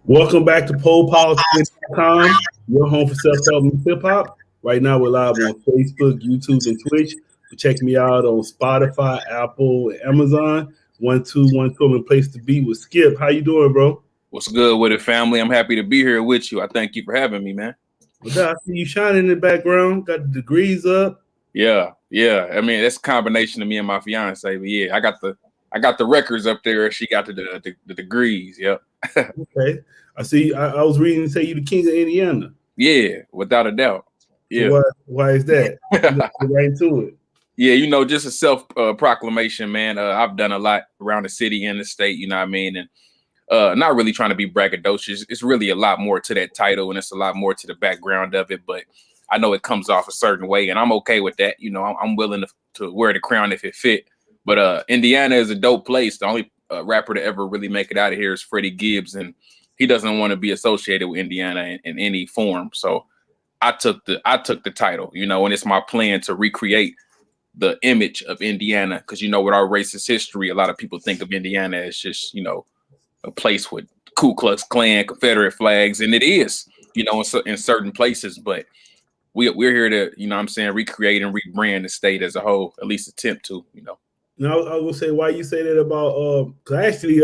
Welcome back to PoPolitickin.com, your home for self-help and hip-hop. Right now, we're live on Facebook, YouTube, and Twitch. Check me out on Spotify, Apple, and Amazon. 1212, I'm in place to be with Skypp. How you doing, bro? What's good with it, family? I'm happy to be here with you. I thank you for having me, man. Well, I see you shining in the background. Got the degrees up. Yeah. I mean, that's a combination of me and my fiance. But yeah, I got the records up there. She got the degrees. Yep. Okay. I see. I was reading say you the king of Indiana. Yeah, without a doubt. Yeah. So why is that? Get right into it. Yeah, just a self proclamation, man. I've done a lot around the city and the state. You know what I mean? And not really trying to be braggadocious. It's really a lot more to that title, and it's a lot more to the background of it. But I know it comes off a certain way, and I'm okay with that. I'm willing to wear the crown if it fit. But Indiana is a dope place. The only rapper to ever really make it out of here is Freddie Gibbs, and he doesn't want to be associated with Indiana in any form. So I took the title, and it's my plan to recreate the image of Indiana, because with our racist history, a lot of people think of Indiana as just a place with Ku Klux Klan, Confederate flags, and it is, in certain places. But we're here to, recreate and rebrand the state as a whole, at least attempt to, Now I was gonna say why you say that about because I actually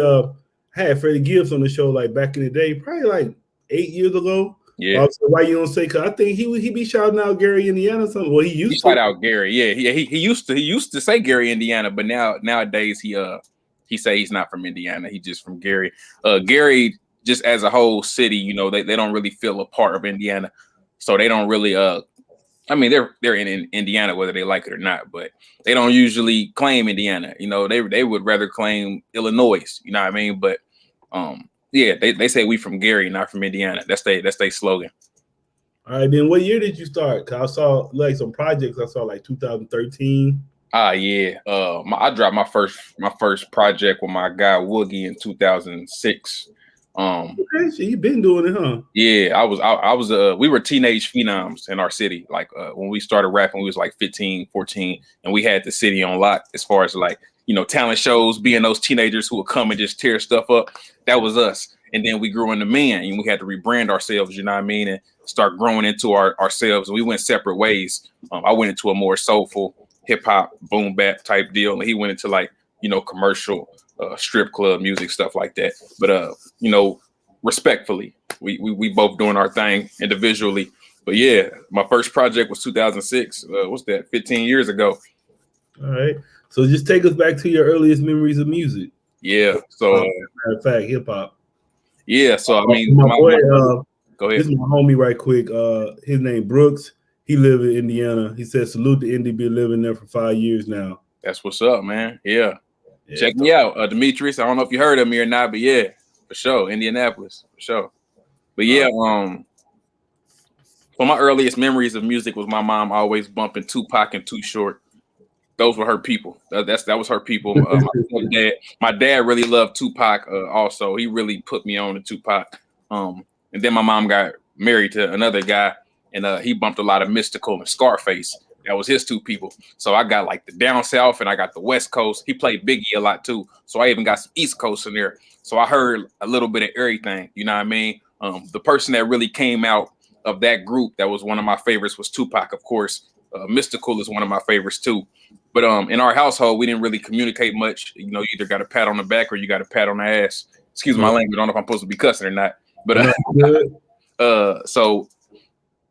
had Freddie Gibbs on the show like back in the day, probably like 8 years ago. Yeah. Why you don't say? Because I think he be shouting out Gary, Indiana, or something. Well, he used to shout out Gary. Yeah. He used to say Gary, Indiana, but nowadays he say he's not from Indiana. He's just from Gary. Gary, just as a whole city, they don't really feel a part of Indiana, so they don't really. I mean, they're in Indiana whether they like it or not, but they don't usually claim Indiana. They would rather claim Illinois. You know what I mean? But yeah, they say we from Gary, not from Indiana. That's their slogan. All right, then what year did you start? Cause I saw like some projects. I saw like 2013. Yeah. I dropped my first project with my guy Woogie in 2006. Okay, so you been doing it, huh? Yeah, I was we were teenage phenoms in our city. Like when we started rapping, we was like 15, 14, and we had the city on lock as far as like, talent shows, being those teenagers who would come and just tear stuff up. That was us. And then we grew into men, and we had to rebrand ourselves, you know what I mean, and start growing into ourselves. And we went separate ways. I went into a more soulful hip hop, boom bap type deal, and he went into like, commercial strip club music, stuff like that. But respectfully, we both doing our thing individually. But yeah, my first project was 2006. What's that? 15 years ago. All right. So just take us back to your earliest memories of music. Yeah. So matter of fact, hip hop. Yeah. So I mean, my boy, go ahead. This is my homie right quick. His name Brooks. He live in Indiana. He said, salute to Indy, been living there for 5 years now. That's what's up, man. Yeah. Check me out, Demetrius. I don't know if you heard of me or not, but yeah, for sure, Indianapolis, for sure. But yeah, so my earliest memories of music was my mom always bumping Tupac and Too Short. Those were her people. That was her people. My dad really loved Tupac. Also, he really put me on to Tupac. And then my mom got married to another guy, and he bumped a lot of Mystical and Scarface. That was his two people. So I got like the down south and I got the West Coast. He played Biggie a lot too. So I even got some East Coast in there. So I heard a little bit of everything. You know what I mean? The person that really came out of that group that was one of my favorites was Tupac, of course. Mystical is one of my favorites too. But in our household, we didn't really communicate much. You either got a pat on the back or you got a pat on the ass. Excuse my language. I don't know if I'm supposed to be cussing or not. But so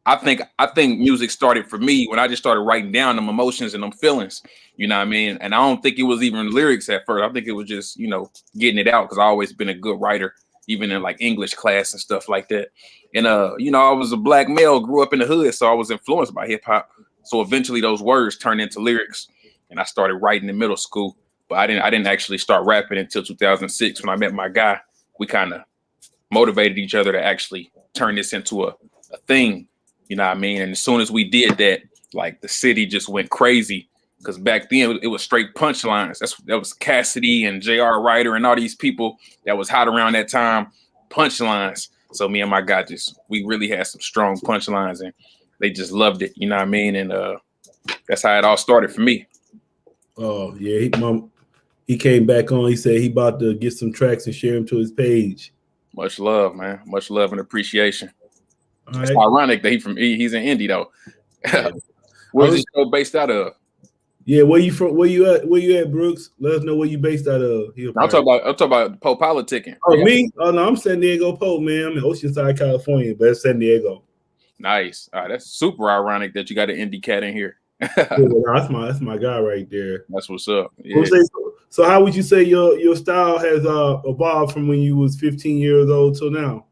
I think music started for me when I just started writing down them emotions and them feelings, you know what I mean? And I don't think it was even lyrics at first. I think it was just, getting it out, because I always been a good writer, even in like English class and stuff like that. And, I was a black male, grew up in the hood, so I was influenced by hip hop. So eventually those words turned into lyrics, and I started writing in middle school. But I didn't actually start rapping until 2006 when I met my guy. We kind of motivated each other to actually turn this into a thing. You know what I mean? And as soon as we did that, like the city just went crazy, because back then it was straight punchlines. That was Cassidy and J.R. Ryder and all these people that was hot around that time, punchlines. So me and my guy we really had some strong punchlines, and they just loved it. You know what I mean? And that's how it all started for me. Oh yeah, he came back on. He said he about to get some tracks and share them to his page. Much love, man. Much love and appreciation. All It's right. ironic that he's in Indy though. Yeah. Where's this show based out of? Yeah, where you from? Where you at, Brooks? Let us know where you based out of. I'm talking about PoPolitickin. Oh, me? Oh no, I'm San Diego Pope, man. I'm in Oceanside, California, but it's San Diego. Nice. All right, that's super ironic that you got an Indy cat in here. That's my guy right there. That's what's up. Yeah. So how would you say your style has evolved from when you was 15 years old till now?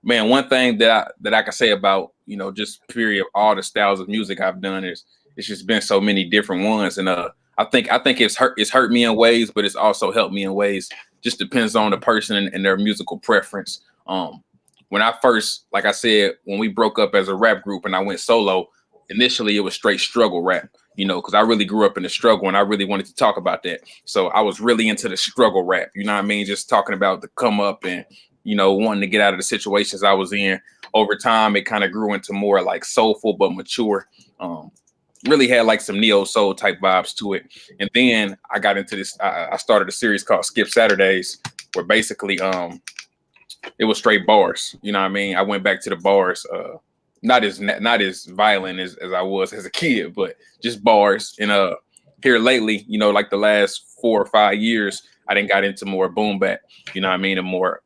Man, one thing that I can say about, just period all the styles of music I've done is it's just been so many different ones. And I think it's hurt me in ways, but it's also helped me in ways. Just depends on the person and their musical preference. When I first, like I said, when we broke up as a rap group and I went solo, initially it was straight struggle rap, because I really grew up in the struggle and I really wanted to talk about that. So I was really into the struggle rap, you know what I mean? Just talking about the come up and, wanting to get out of the situations I was in. Over time, it kind of grew into more like soulful but mature. Really had like some neo soul type vibes to it. And then I got into this. I started a series called Skypp Saturdays, where basically it was straight bars. You know what I mean? I went back to the bars, not as violent as I was as a kid, but just bars. And here lately, like the last 4 or 5 years, I didn't got into more boom bap. You know what I mean? A more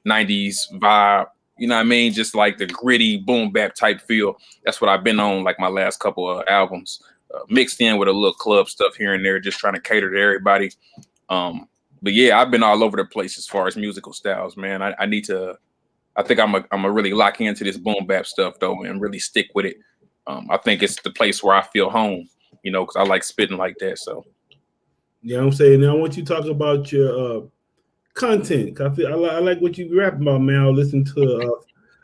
90s vibe. You know what I mean? Just like the gritty boom bap type feel. That's what I've been on like my last couple of albums, mixed in with a little club stuff here and there, just trying to cater to everybody. But yeah, I've been all over the place as far as musical styles, man. I think I'm a really lock into this boom bap stuff though, and really stick with it. I think it's the place where I feel home, because I like spitting like that. So yeah, I'm saying now I want you to talk about your content. I like what you rapping about, man. I listened to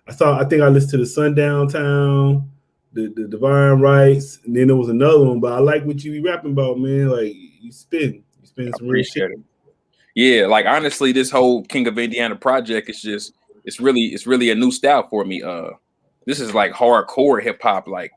I think I listened to the Sundown Town, the Divine Rights, and then there was another one, but I like what you be rapping about, man. Like you spin some real shit. Yeah, like honestly, this whole King of Indiana project is it's really a new style for me. This is like hardcore hip hop, like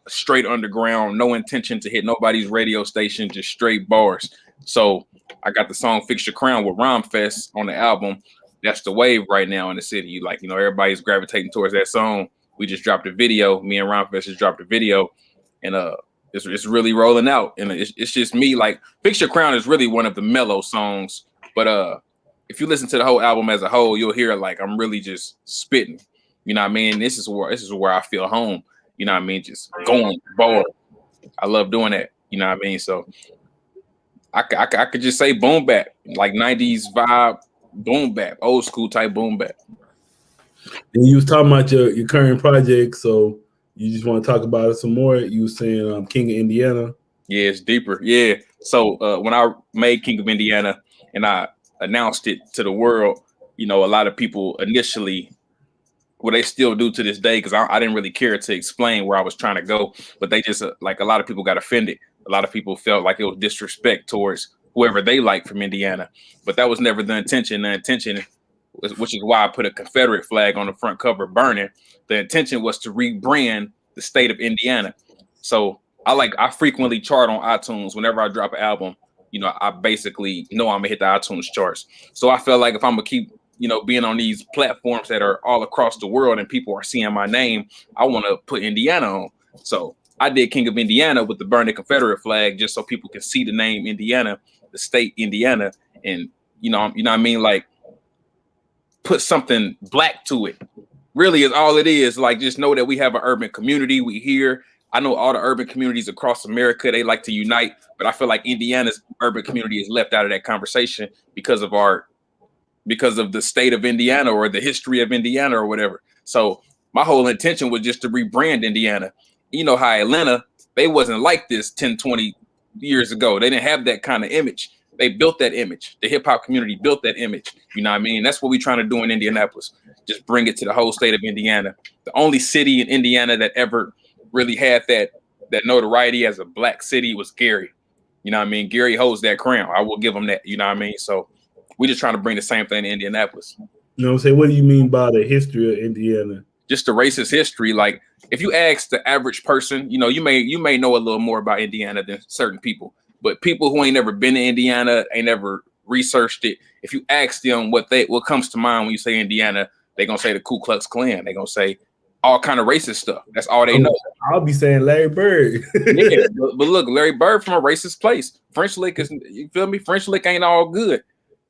straight underground, no intention to hit nobody's radio station, just straight bars. So I got the song Fix Your Crown with Rhyme Fest on the album. That's the wave right now in the city. Like, everybody's gravitating towards that song. We just dropped a video. Me and Rhyme Fest just dropped a video, and it's really rolling out. And it's just me. Like, Fix Your Crown is really one of the mellow songs. But if you listen to the whole album as a whole, you'll hear like I'm really just spitting. You know what I mean? This is where I feel home. You know what I mean? Just going ball. I love doing that. You know what I mean? So I could just say boom bap, like 90s vibe, boom bap, old school type boom bap. And you was talking about your current project, so you just want to talk about it some more. You were saying King of Indiana. Yeah, it's deeper. Yeah. So when I made King of Indiana and I announced it to the world, a lot of people initially, well, they still do to this day, because I didn't really care to explain where I was trying to go, but they just like a lot of people got offended. A lot of people felt like it was disrespect towards whoever they like from Indiana, but that was never the intention. The intention, which is why I put a Confederate flag on the front cover burning. The intention was to rebrand the state of Indiana. So I frequently chart on iTunes whenever I drop an album. I basically know I'm gonna hit the iTunes charts. So I felt like if I'm gonna keep being on these platforms that are all across the world and people are seeing my name, I want to put Indiana on. So I did King of Indiana with the burning Confederate flag, just so people can see the name Indiana, the state Indiana, and you know what I mean, like put something black to it. Really is all it is. Like, just know that we have an urban community. We here. I know all the urban communities across America, they like to unite, but I feel like Indiana's urban community is left out of that conversation because of the state of Indiana or the history of Indiana or whatever. So my whole intention was just to rebrand Indiana. You know how Atlanta, they wasn't like this 10, 20 years ago. They didn't have that kind of image. They built that image. The hip hop community built that image. You know what I mean? That's what we're trying to do in Indianapolis. Just bring it to the whole state of Indiana. The only city in Indiana that ever really had that notoriety as a black city was Gary. You know what I mean? Gary holds that crown. I will give him that. You know what I mean? So we're just trying to bring the same thing to Indianapolis. You know what I'm saying? What do you mean by the history of Indiana? Just the racist history. Like, if you ask the average person, you may know a little more about Indiana than certain people. But people who ain't never been to Indiana, ain't never researched it. If you ask them what comes to mind when you say Indiana, they're gonna say the Ku Klux Klan. They're gonna say all kind of racist stuff. That's all they know. I'll be saying Larry Bird. Yeah, but look, Larry Bird from a racist place. French Lick is, you feel me? French Lick ain't all good.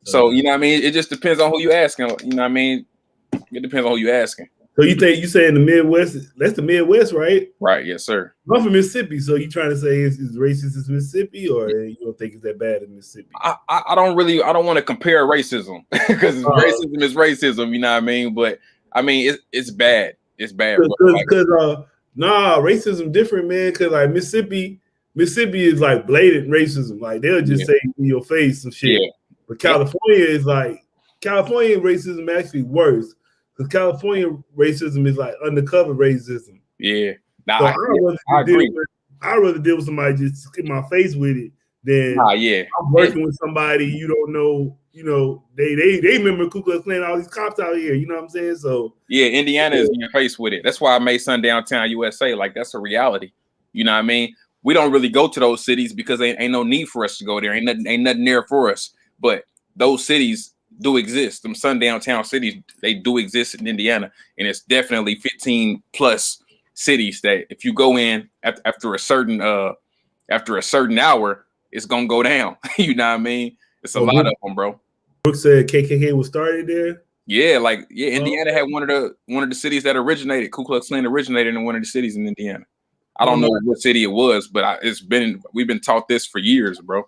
So you know what I mean? It just depends on who you asking. You know what I mean? It depends on who you asking. So you say in the Midwest? That's the Midwest, right? Right. Yes, sir. I'm from Mississippi, so you trying to say it's racist as Mississippi, or you don't think it's that bad in Mississippi? I don't want to compare racism because racism is racism. You know what I mean? But I mean it's bad. It's bad. Because racism different, man. Because like Mississippi is like blatant racism. Like they'll just say in your face some shit. Yeah. But California is like California racism actually worse. Because California racism is like undercover racism. Yeah. Nah, so I agree. I'd rather deal with somebody just in my face with it than I'm working with somebody you don't know. You know, they remember Ku Klux Klan, all these cops out here. You know what I'm saying? So Indiana is in your face with it. That's why I made Sundown Town USA. Like that's a reality. You know what I mean? We don't really go to those cities because ain't no need for us to go there. Ain't nothing there for us. But those cities do exist. Them sundown town cities, they do exist in Indiana, and it's definitely 15 plus cities that if you go in after a certain hour, it's gonna go down. You know what I mean? It's a lot of them, bro. Brooks said KKK was started there. Yeah, Indiana had one of the cities that originated. Ku Klux Klan originated in one of the cities in Indiana. I don't know what city it was, but we've been taught this for years, bro.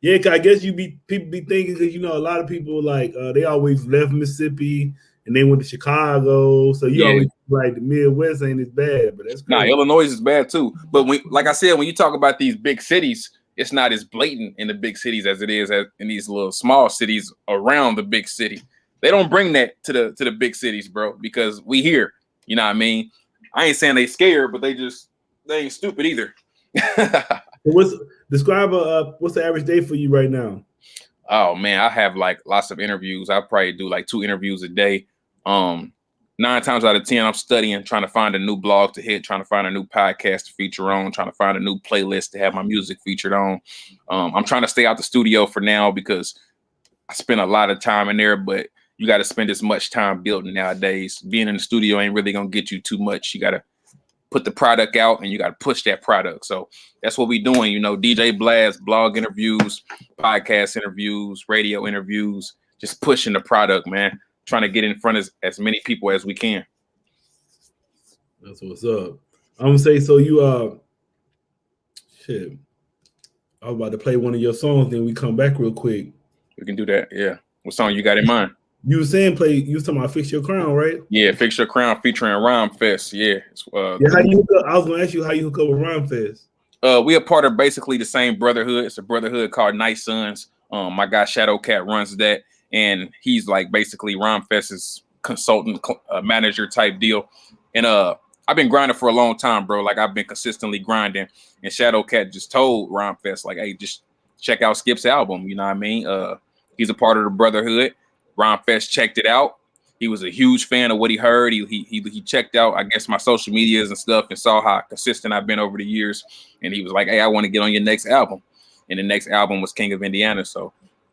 Yeah, I guess people be thinking because a lot of people like they always left Mississippi and they went to Chicago, so you always like the Midwest ain't as bad, but that's crazy. Illinois is bad too. But like I said, when you talk about these big cities, it's not as blatant in the big cities as it is in these little small cities around the big city. They don't bring that to the big cities, bro, because we here. You know what I mean? I ain't saying they scared, but they ain't stupid either. What's the average day for you right now? Oh man, I have like lots of interviews. I probably do like 2 interviews a day. 9 times out of 10, I'm studying, trying to find a new blog to hit, trying to find a new podcast to feature on, trying to find a new playlist to have my music featured on. I'm trying to stay out the studio for now because I spend a lot of time in there, but you got to spend as much time building nowadays. Being in the studio ain't really gonna get you too much. You got to put the product out and you got to push that product. So that's what we doing, DJ Blast, blog interviews, podcast interviews, radio interviews, just pushing the product, man. Trying to get in front of as many people as we can. That's what's up. I'm gonna say, so you shit. I was about to play one of your songs, then we come back real quick. We can do that, yeah. What song you got in mind? You were talking about Fix Your Crown, right? Yeah, Fix Your Crown featuring Rhyme Fest. Yeah. I was gonna ask you how you hook up with Rhyme Fest. We are part of basically the same brotherhood. It's a brotherhood called Nice Sons. My guy Shadow Cat runs that, and he's like basically Rhyme Fest's consultant, manager type deal. And I've been grinding for a long time, bro. Like I've been consistently grinding. And Shadow Cat just told Rhyme Fest, like, hey, just check out Skip's album. You know what I mean? He's a part of the brotherhood. Rhyme Fest checked it out. He was a huge fan of what he heard. He checked out, I guess, my social medias and stuff and saw how consistent I've been over the years. And he was like, hey, I want to get on your next album. And the next album was King of Indiana. So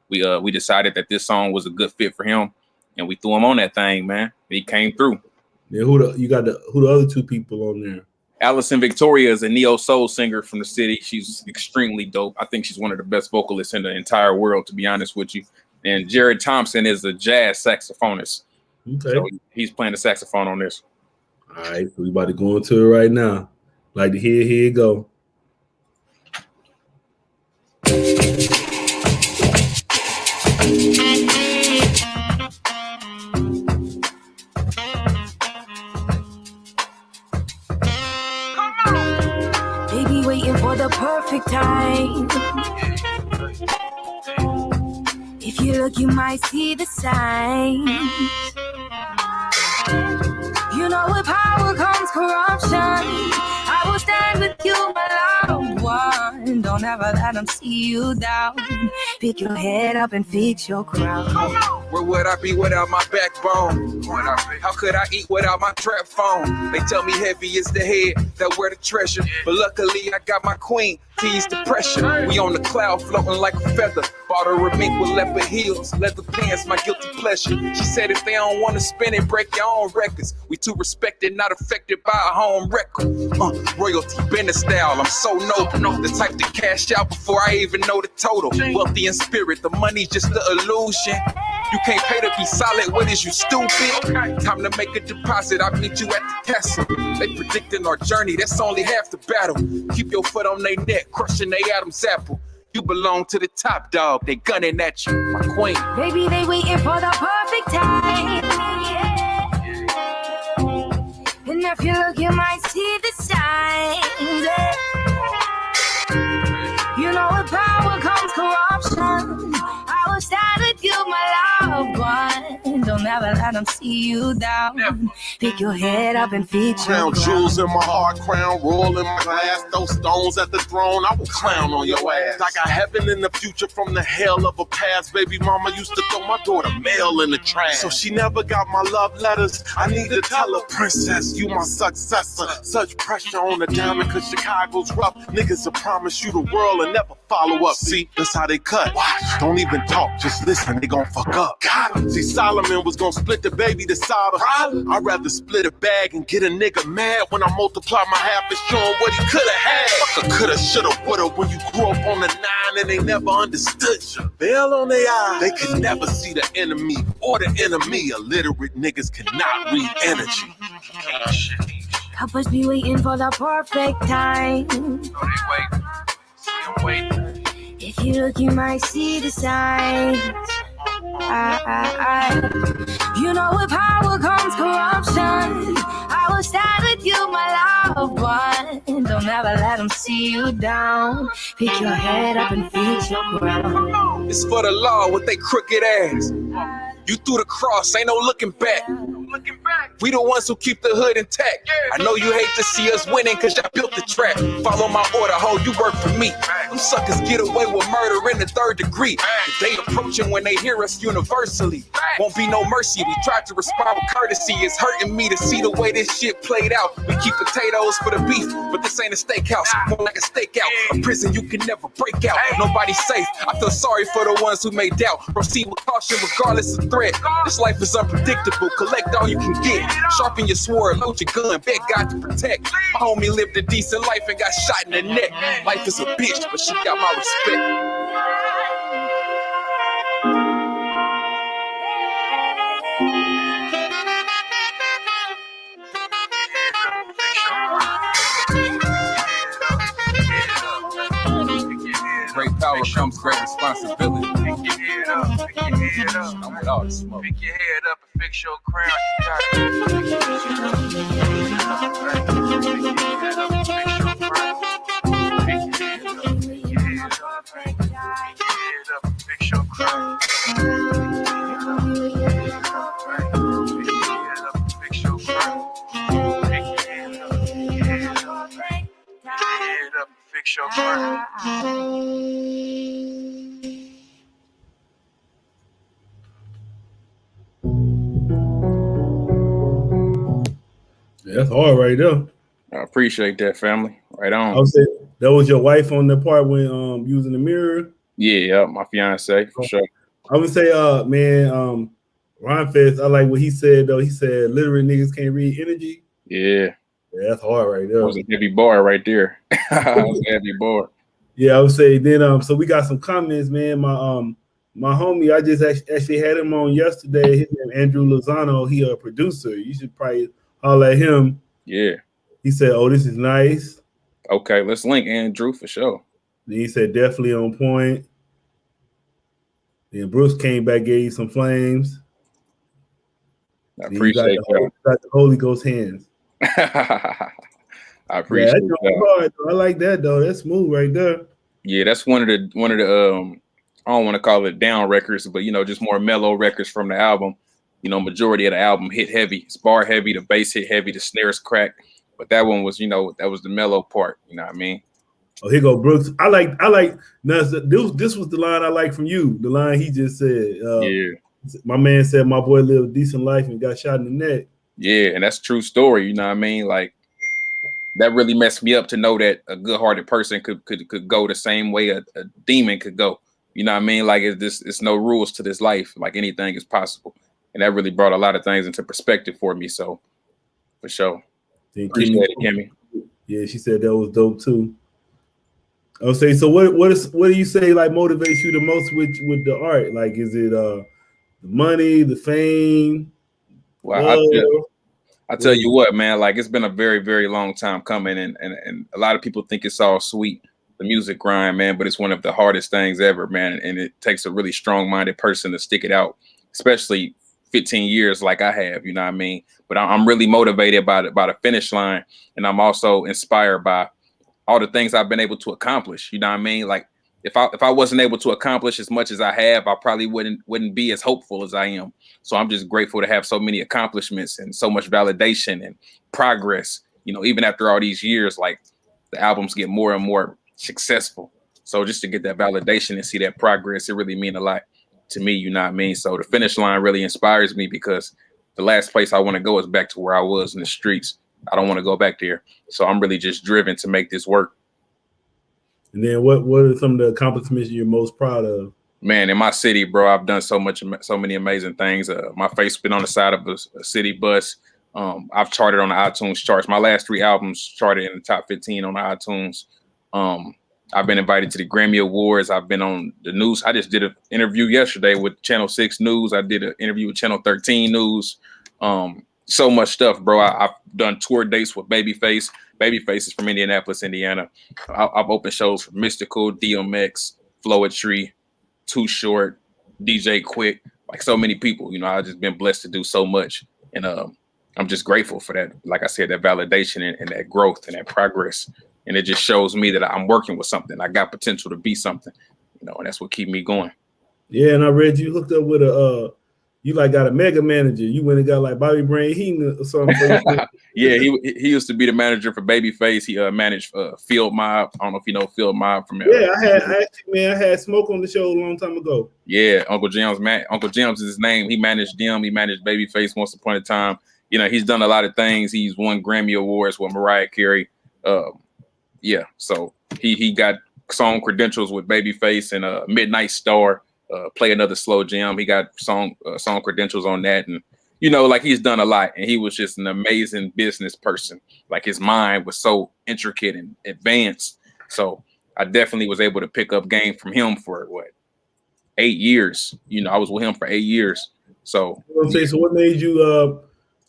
we decided that this song was a good fit for him. And we threw him on that thing, man. He came through. Yeah, who the other 2 people on there? Allison Victoria is a neo soul singer from the city. She's extremely dope. I think she's one of the best vocalists in the entire world, to be honest with you. And Jared Thompson is a jazz saxophonist. Okay. So he's playing the saxophone on this. All right, so we about to go into it right now. Like to here you go. Baby, waiting for the perfect time. If you look, you might see the signs. You know, with power comes corruption. I will stand with you, my loved one. Don't ever let them see you down. Pick your head up and fix your crown. Where would I be without my backbone? How could I eat without my trap phone? They tell me heavy is the head that wear the treasure. But luckily I got my queen to ease the pressure. We on the cloud floating like a feather Bought her a mink with leopard heels, leather pants, my guilty pleasure. She said if they don't want to spin it, break your own records. We too respected, not affected by a home record. Royalty, business style, I'm so noble. The type to cash out before I even know the total. Wealthy in spirit, the money's just the illusion. You can't pay to be solid, what is you stupid? Time to make a deposit, I'll meet you at the castle. They predicting our journey, that's only half the battle. Keep your foot on their neck, crushing their Adam's apple. You belong to the top dog, they gunning at you, my queen. Baby, they waiting for the perfect time. And if you look, you might see the signs. You know with power comes corruption. I will stand with you, my loved one. Don't ever let them see you down. Pick your head up and feed your crown jewels in my heart, crown royal in my glass. Those stones at the throne, I will clown on your ass. I got heaven in the future from the hell of a past. Baby mama used to throw my daughter mail in the trash. So she never got my love letters. I need to tell her, princess, you my successor. Such pressure on the diamond cause Chicago's rough. Niggas will promise you the world and never follow up. See, that's how they cut. Watch, don't even talk, just listen, they gon' fuck up. Got him. See, Solomon was gon' split the baby to solve the problem. I'd rather split a bag and get a nigga mad when I multiply my half and show him what he coulda had. Fuck a coulda, shoulda, woulda when you grew up on the 9 and they never understood you. Veil on their eye, they could never see the enemy or the enemy. Illiterate niggas cannot read energy. Couples be waiting for the perfect time. If you look, you might see the signs. You know with power comes corruption. I will stand with you, my loved one. Don't ever let them see you down. Pick your head up and feed your crown. It's for the law with they crooked ass. You threw the cross, ain't no looking back. We the ones who keep the hood intact. I know you hate to see us winning cause y'all built the trap. Follow my order, ho, you work for me. Them suckers get away with murder in the 3rd degree. They approaching when they hear us universally. Won't be no mercy, we tried to respond with courtesy. It's hurting me to see the way this shit played out. We keep potatoes for the beef, but this ain't a steakhouse, more like a stakeout. A prison you can never break out, nobody's safe. I feel sorry for the ones who may doubt. Proceed with caution regardless of threat. This life is unpredictable, collect all you can get. Sharpen your sword, load your gun, beg God to protect. My homie lived a decent life and got shot in the neck. Life is a bitch, but she got my respect. Great power comes great responsibility. Pick your head up, pick your head up. I'm with all the smoke. Pick your head up and fix your crown. You got it. Pick your head up, pick your head up and fix your crown. Pick your head up, pick your head up, pick your head up and fix your crown. Pick your head up and fix your crown. Pick your head up, pick your head up, pick your head up and fix your crown. That's hard right there. I appreciate that, family. Right on. I would say that was your wife on the part when using the mirror. Yeah, my fiance for sure. I would say, man, Ron Fest, I like what he said though. He said literally niggas can't read energy. Yeah, that's hard right there. That was a heavy bar right there. That was a heavy bar. Yeah, I would say then so we got some comments, man. My homie, I just actually had him on yesterday. His name Andrew Lozano. He a producer. You should probably holler at him. Yeah. He said, "Oh, this is nice." Okay, let's link Andrew for sure. Then he said, "Definitely on point." Then Bruce came back, gave you some flames. I appreciate that. Got the Holy Ghost hands. I appreciate that. Hard, I like that though. That's smooth right there. Yeah, that's one of the I don't want to call it down records, but just more mellow records from the album. Majority of the album hit heavy. It's bar heavy, the bass hit heavy, the snares crack. But that one was, that was the mellow part. You know what I mean? Oh, here go Brooks. I like. This was the line I like from you. The line he just said. Yeah. My man said my boy lived a decent life and got shot in the neck. Yeah, and that's a true story. You know what I mean? Like that really messed me up to know that a good-hearted person could go the same way a demon could go. You know what I mean? Like it's no rules to this life. Like anything is possible. And that really brought a lot of things into perspective for me. So for sure. Appreciate it, Kimmy. Yeah, she said that was dope too. I'll say, so what do you say like motivates you the most with the art? Like, is it the money, the fame? Well, I tell you what, man, like it's been a very, very long time coming, and a lot of people think it's all sweet, the music grind, man, but it's one of the hardest things ever, man. And it takes a really strong-minded person to stick it out, especially 15 years like I have, you know what I mean? But I'm really motivated by the finish line, and I'm also inspired by all the things I've been able to accomplish, you know what I mean? Like if I wasn't able to accomplish as much as I have, I probably wouldn't be as hopeful as I am. So I'm just grateful to have so many accomplishments and so much validation and progress, you know, even after all these years, like the albums get more and more successful. So just to get that validation and see that progress, it really means a lot to me, you know what I mean? So the finish line really inspires me because the last place I want to go is back to where I was in the streets. I don't want to go back there. So I'm really just driven to make this work. And then what are some of the accomplishments you're most proud of? Man, in my city, bro, I've done so many amazing things. My face been on the side of a city bus. I've charted on the iTunes charts. My last 3 albums charted in the top 15 on the iTunes. I've been invited to the Grammy Awards. I've been on the news. I just did an interview yesterday with Channel 6 News. I did an interview with Channel 13 News. So much stuff, bro. I've done tour dates with Babyface. Babyface is from Indianapolis, Indiana. I've opened shows for Mystical, DMX, Floetry, Too Short, DJ Quick, like so many people. You know, I've just been blessed to do so much. And I'm just grateful for that. Like I said, that validation and that growth and that progress. And it just shows me that I'm working with something. I got potential to be something, you know, and that's what keep me going. Yeah, and I read you hooked up with you like got a mega manager. You went and got like Bobby Brain Heaton or something. Yeah, he used to be the manager for Babyface. He managed Field Mob. I don't know if you know Field Mob from Yeah, I had Smoke on the show a long time ago. Yeah, Uncle Jim's is his name. He managed them. He managed Babyface once upon a time. You know, he's done a lot of things. He's won Grammy Awards with Mariah Carey. Yeah, so he got song credentials with Babyface and Midnight Star. Play Another Slow Jam. He got song credentials on that, and you know, like he's done a lot. And he was just an amazing business person. Like his mind was so intricate and advanced. So I definitely was able to pick up game from him for 8 years. You know, I was with him for 8 years. So so what made you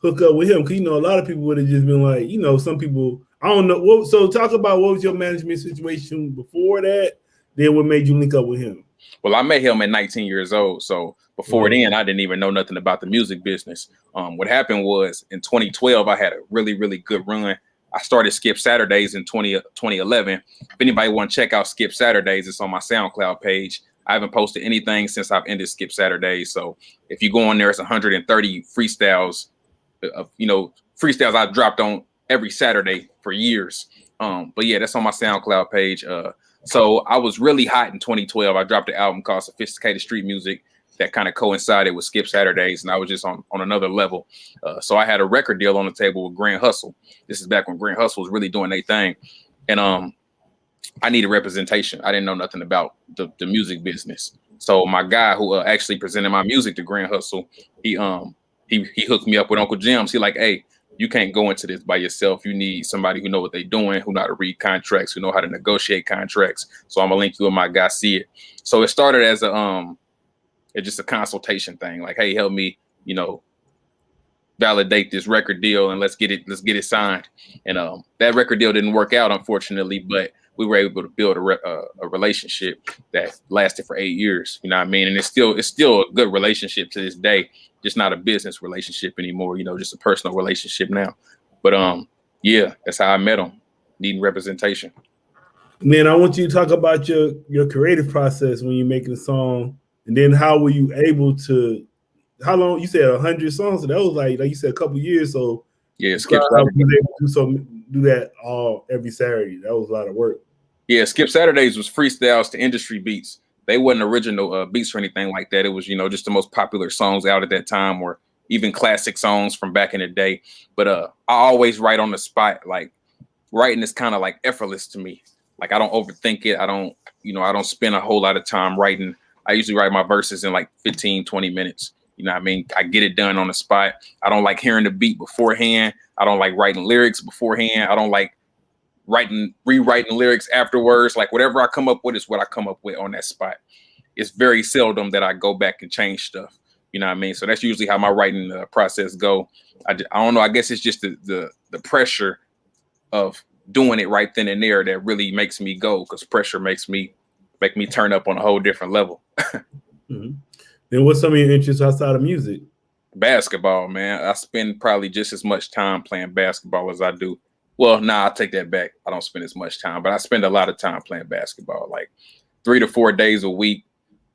hook up with him? Because you know, a lot of people would have just been like, you know, some people, I don't know. So talk about what was your management situation before that. Then what made you link up with him? Well, I met him at 19 years old. So before then, I didn't even know nothing about the music business. What happened was in 2012, I had a really, really good run. I started Skypp Saturdays in 2011. If anybody want to check out Skypp Saturdays, it's on my SoundCloud page. I haven't posted anything since I've ended Skypp Saturdays. So if you go on there, it's 130 freestyles freestyles I've dropped on every Saturday for years. But yeah, that's on my SoundCloud page. So I was really hot in 2012. I dropped an album called Sophisticated Street Music that kind of coincided with Skypp Saturdays, and I was just on another level. So I had a record deal on the table with Grand Hustle. This is back when Grand Hustle was really doing their thing. And I needed representation. I didn't know nothing about the music business. So my guy who actually presented my music to Grand Hustle, he hooked me up with Uncle Jim's. He like, hey, you can't go into this by yourself. You need somebody who know what they're doing, who know how to read contracts, who know how to negotiate contracts. So I'm gonna link you with my guy, See It. So it started as it's just a consultation thing. Like, hey, help me, you know, validate this record deal and let's get it signed. And that record deal didn't work out, unfortunately, but we were able to build a relationship that lasted for 8 years. You know what I mean? And it's still a good relationship to this day. Just not a business relationship anymore, you know, just a personal relationship now. But yeah, that's how I met him, needing representation. Man, I want you to talk about your creative process when you're making a song, and then how were you able to? How long you said 100 songs? So that was like you said a couple years. So yeah, Skypp was able to do that every Saturday. That was a lot of work. Yeah, Skypp Saturdays was freestyles to industry beats. They wasn't original beats or anything like that. It was, you know, just the most popular songs out at that time, or even classic songs from back in the day. But I always write on the spot. Like writing is kind of like effortless to me. Like I don't overthink it. I don't spend a whole lot of time writing. I usually write my verses in like 15, 20 minutes. You know what I mean? I get it done on the spot. I don't like hearing the beat beforehand. I don't like writing lyrics beforehand. I don't like rewriting lyrics afterwards. Like whatever I come up with is what I come up with on that spot. It's very seldom that I go back and change stuff. You know what I mean? So that's usually how my writing process go. I don't know. I guess it's just the pressure of doing it right then and there that really makes me go, because pressure make me turn up on a whole different level. Mm-hmm. Then what's some of your interests outside of music? Basketball, man. I spend probably just as much time playing basketball as I do. Well, nah, I'll take that back. I don't spend as much time, but I spend a lot of time playing basketball, like 3 to 4 days a week,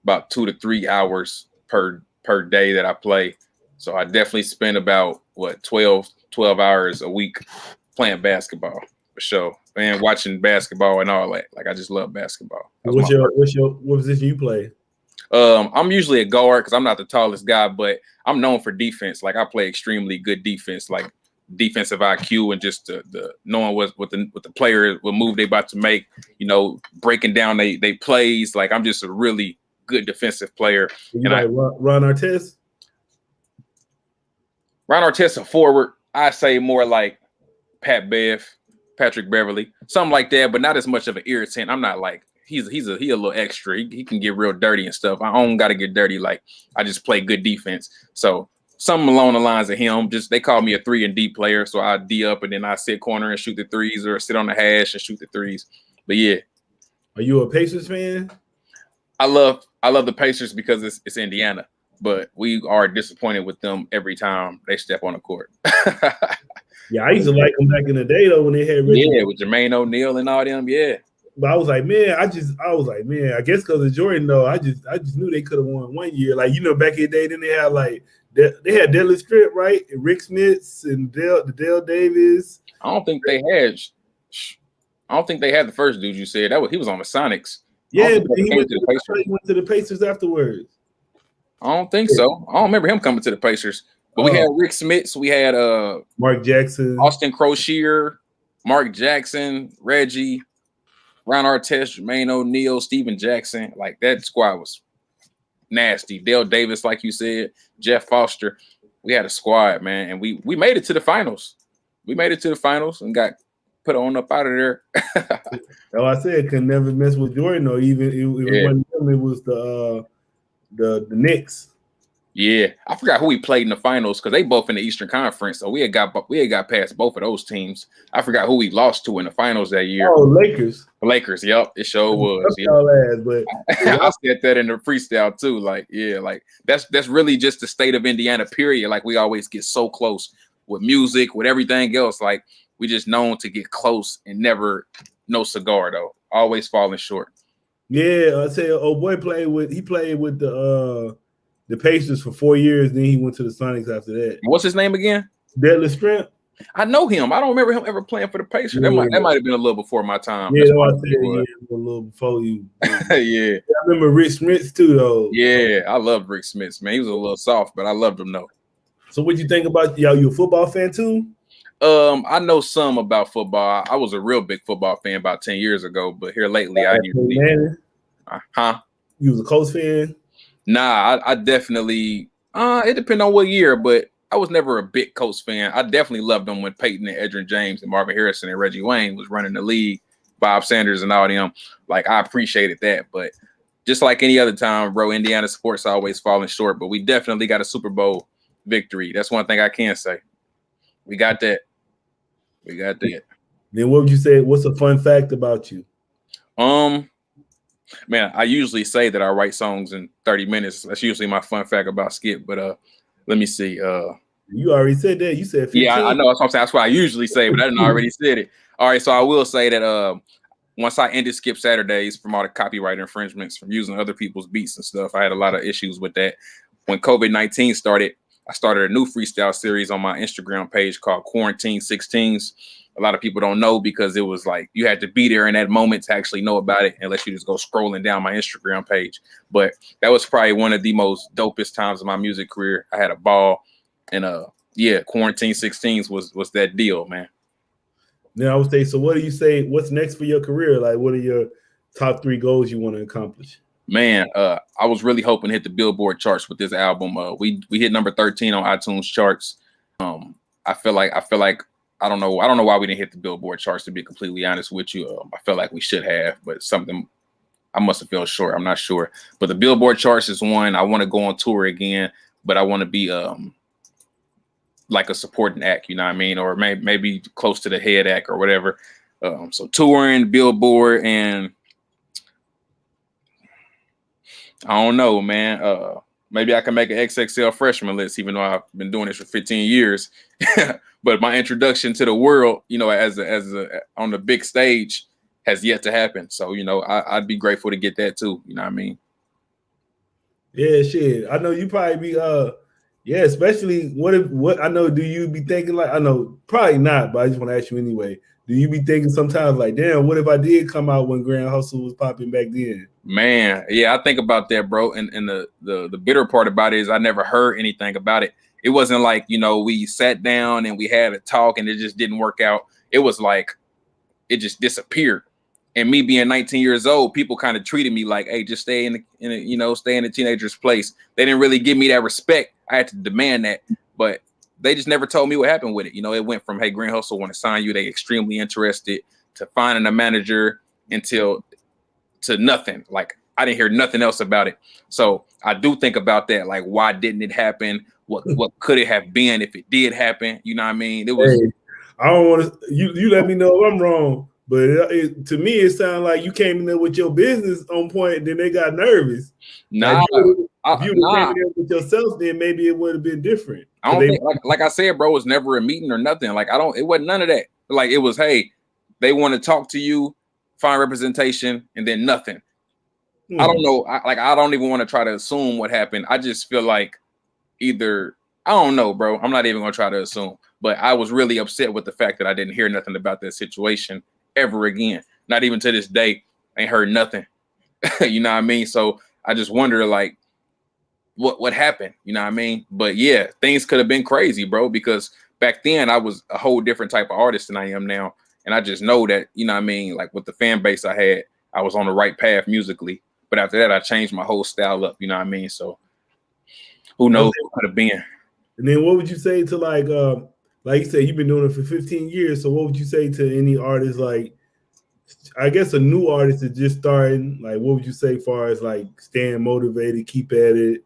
about 2 to 3 hours per day that I play. So I definitely spend about 12 hours a week playing basketball for sure. Man, watching basketball and all that. Like I just love basketball. What position you play? I'm usually a guard because I'm not the tallest guy, but I'm known for defense. Like I play extremely good defense, like defensive IQ and just the knowing what the player, what move they about to make, breaking down they plays. Like I'm just a really good defensive player. You like Ron Artest? Ron Artest a forward. I say more like Patrick Beverly, something like that, but not as much of an irritant. I'm not like he a little extra. He can get real dirty and stuff. I don't got to get dirty. Like I just play good defense. So something along the lines of him. Just they call me a 3 and D player, so I D up and then I sit corner and shoot the threes, or sit on the hash and shoot the threes. But yeah. Are you a Pacers fan? I love the Pacers because it's Indiana, but we are disappointed with them every time they step on the court. Yeah, I used to like them back in the day though when they had with Jermaine O'Neal and all them. Yeah. But I was like, man, I guess because of Jordan though, I just knew they could have won one year. Like, back in the day, then they had like they had Deadly Strip, right? And Rick Smits and Dale Davis. I don't think they had the first dude you said. He was on the Sonics. Yeah, but he went to the Pacers afterwards. I don't think so. I don't remember him coming to the Pacers. But we had Rick Smits, we had Mark Jackson, Austin Crocier, Mark Jackson, Reggie, Ron Artest, Jermaine O'Neal, Steven Jackson. Like that squad was nasty. Dale Davis, like you said, Jeff Foster. We had a squad, man, and we made it to the finals. We made it to the finals and got put on up out of there. I said could never mess with Jordan, or even it wasn't him, it was the Knicks. Yeah, I forgot who we played in the finals because they both in the Eastern Conference, so we had got past both of those teams. I forgot who we lost to in the finals that year. Oh, Lakers. Lakers, yep, it sure was. But I said that in the freestyle too. Like, yeah, like that's really just the state of Indiana. Period. Like we always get so close with music, with everything else. Like we just known to get close and never no cigar though. Always falling short. Yeah, I say old boy played with the Pacers for 4 years, then he went to the Sonics after that. What's his name again? Deadly Strip. I know him. I don't remember him ever playing for the Pacers. Yeah. That might have been a little before my time. Yeah, I said a little before you. Yeah. I remember Rick Smits too, though. Yeah, I loved Rick Smits, man. He was a little soft, but I loved him though. So what you think about you a football fan too? I know some about football. I was a real big football fan about 10 years ago, but here lately I usually You was a Colts fan? Nah, I definitely it depends on what year, but I was never a big Colts fan. I definitely loved them when Peyton and Edgerrin James and Marvin Harrison and Reggie Wayne was running the league, Bob Sanders and all them. Like I appreciated that, but just like any other time, bro, Indiana sports always falling short, but we definitely got a Super Bowl victory. That's one thing I can say. We got that. Then what would you say? What's a fun fact about you? Man, I usually say that I write songs in 30 minutes. That's usually my fun fact about Skypp. But let me see. You already said that. You said 15. Yeah, I know. That's what I'm saying. That's what I usually say, but I didn't already said it. All right, so I will say that once I ended Skypp Saturdays from all the copyright infringements from using other people's beats and stuff, I had a lot of issues with that. When COVID-19 started, I started a new freestyle series on my Instagram page called Quarantine 16s. A lot of people don't know because it was like you had to be there in that moment to actually know about it, unless you just go scrolling down my Instagram page. But that was probably one of the most dopest times of my music career. I had a ball, and Quarantine 16s was that deal, man. Now I would say, so what do you say? What's next for your career? Like, what are your top 3 goals you want to accomplish? Man, I was really hoping to hit the Billboard charts with this album. We hit number 13 on iTunes charts. I feel like I don't know why we didn't hit the Billboard charts, to be completely honest with you. I feel like we should have, but something I must have fell short. I'm not sure. But the Billboard charts is one. I want to go on tour again, but I want to be like a supporting act, you know what I mean? Or maybe close to the head act or whatever. So touring, Billboard, and I don't know, man. Maybe I can make an XXL freshman list, even though I've been doing this for 15 years. But my introduction to the world, you know, as a on the big stage has yet to happen. So, you know, I'd be grateful to get that too. You know what I mean? Yeah, shit. I know you probably be yeah, especially what I know, do you be thinking like, I know probably not, but I just want to ask you anyway. Do you be thinking sometimes like, damn, what if I did come out when Grand Hustle was popping back then? Man, yeah, I think about that, bro. And the bitter part about it is I never heard anything about it. It wasn't like, you know, we sat down and we had a talk and it just didn't work out. It was like it just disappeared. And me being 19 years old, people kind of treated me like, hey, just stay in the teenager's place. They didn't really give me that respect. I had to demand that, but they just never told me what happened with it. You know, it went from, hey, Grand Hustle want to sign you. They extremely interested, to finding a manager to nothing. Like, I didn't hear nothing else about it. So I do think about that. Like, why didn't it happen? What could it have been if it did happen? You know what I mean? It was. Hey, I don't want to. You let me know if I'm wrong, but to me it sounded like you came in there with your business on point, and then they got nervous. Nah. If you would have came in there with yourself, then maybe it would have been different. I don't think, like I said, bro, it was never a meeting or nothing. Like, it wasn't none of that. Like, it was, hey, they want to talk to you, find representation, and then nothing. I don't know. I don't even want to try to assume what happened. I just feel like I don't know, bro. I'm not even going to try to assume. But I was really upset with the fact that I didn't hear nothing about that situation ever again. Not even to this day. I ain't heard nothing. You know what I mean? So I just wonder, like, what happened? You know what I mean? But yeah, things could have been crazy, bro, because back then I was a whole different type of artist than I am now. And I just know that, you know what I mean? Like, with the fan base I had, I was on the right path musically. But after that, I changed my whole style up. You know what I mean? So who knows what could have been. And then what would you say to like you said, you've been doing it for 15 years. So what would you say to any artist, like, I guess a new artist is just starting? Like, what would you say as far as like staying motivated, keep at it?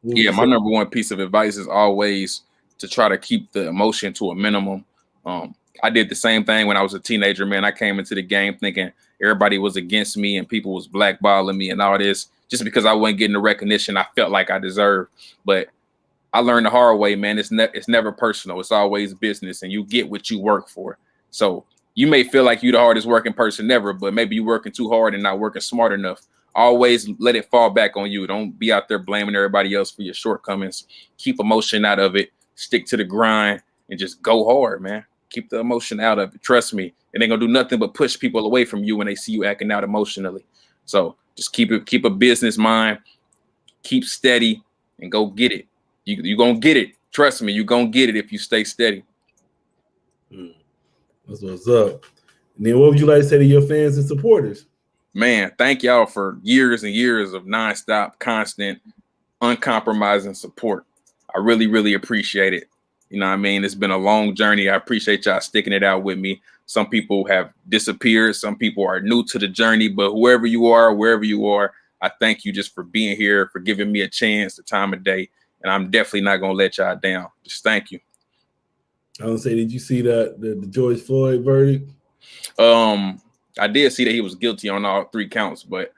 Yeah, my number one piece of advice is always to try to keep the emotion to a minimum. I did the same thing when I was a teenager, man. I came into the game thinking everybody was against me and people was blackballing me and all this just because I wasn't getting the recognition I felt like I deserved. But I learned the hard way, man. It's never personal. It's always business, and you get what you work for. So you may feel like you're the hardest working person ever, but maybe you're working too hard and not working smart enough. Always let it fall back on you. Don't be out there blaming everybody else for your shortcomings. Keep emotion out of it. Stick to the grind and just go hard, man. Keep the emotion out of it. Trust me, it ain't gonna do nothing but push people away from you when they see you acting out emotionally. So just keep a business mind, keep steady, and go get it. You gonna get it. Trust me, you gonna get it if you stay steady. That's what's up. And then what would you like to say to your fans and supporters? Man, thank y'all for years and years of nonstop, constant, uncompromising support. I really, really appreciate it. You know what I mean? It's been a long journey. I appreciate y'all sticking it out with me. Some people have disappeared. Some people are new to the journey, but whoever you are, wherever you are, I thank you just for being here, for giving me a chance, the time of day. And I'm definitely not going to let y'all down. Just thank you. I don't say, did you see the George Floyd verdict? I did see that he was guilty on all 3 counts, but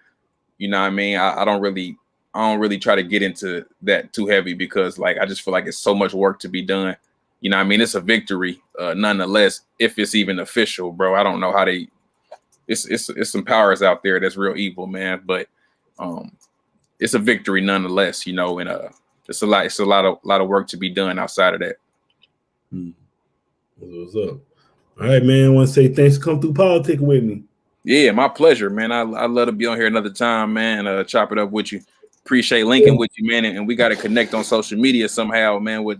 you know what I mean? I don't really try to get into that too heavy because, like, I just feel like it's so much work to be done. You know what I mean? It's a victory, nonetheless, if it's even official, bro. I don't know how it's some powers out there that's real evil, man. But it's a victory nonetheless, you know, and it's a lot of work to be done outside of that. What's up? All right, man. I want to say thanks for coming through Politickin with me. Yeah, my pleasure, man. I'd love to be on here another time, man. Chop it up with you. Appreciate linking with you, man. And we got to connect on social media somehow, man. With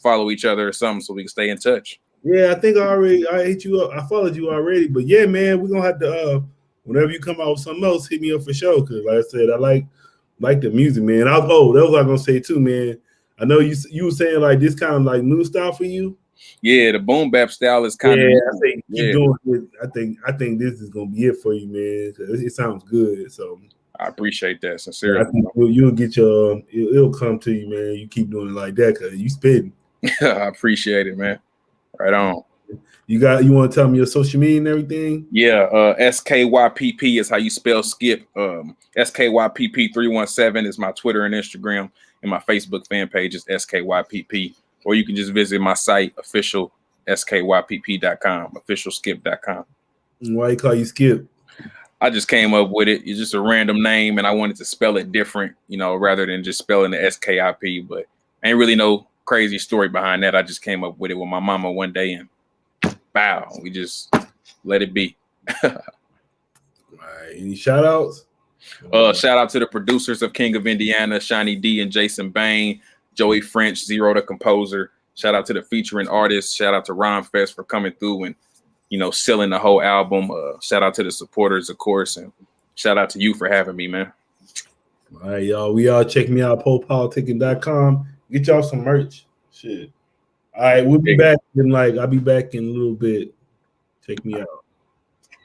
follow each other or something so we can stay in touch. Yeah, I think I hit you up. I followed you already, but yeah, man, we're gonna have to whenever you come out with something else, hit me up for sure. Cause like I said, I like the music, man. That was what I was gonna say too, man. I know you were saying like this kind of like new style for you. Yeah, the boom bap style is kind of. Yeah, I think keep doing it. I think this is gonna be it for you, man. It sounds good. So I appreciate that sincerely. I think you'll get it'll come to you, man. You keep doing it like that because you spitting. I appreciate it, man. Right on. You want to tell me your social media and everything? Yeah, SKYPP is how you spell Skypp. SKYPP317 is my Twitter and Instagram, and my Facebook fan page is SKYPP. Or you can just visit my site, official SKYPP.com, officialskypp.com. Why you call you Skypp? I just came up with it. It's just a random name, and I wanted to spell it different, rather than just spelling the SKIP. But ain't really no crazy story behind that. I just came up with it with my mama one day, and bow, we just let it be. All right. Any shout outs? Shout out to the producers of King of Indiana, Shiny D and Jason Bain, Joey French, Zero the composer. Shout out to the featuring artists. Shout out to Ron Fest for coming through and selling the whole album. Shout out to the supporters, of course, and shout out to you for having me, man. All right, y'all. We all check me out, PoPolitickin.com. Get y'all some merch. Shit. All right, we'll be back I'll be back in a little bit. Check me out.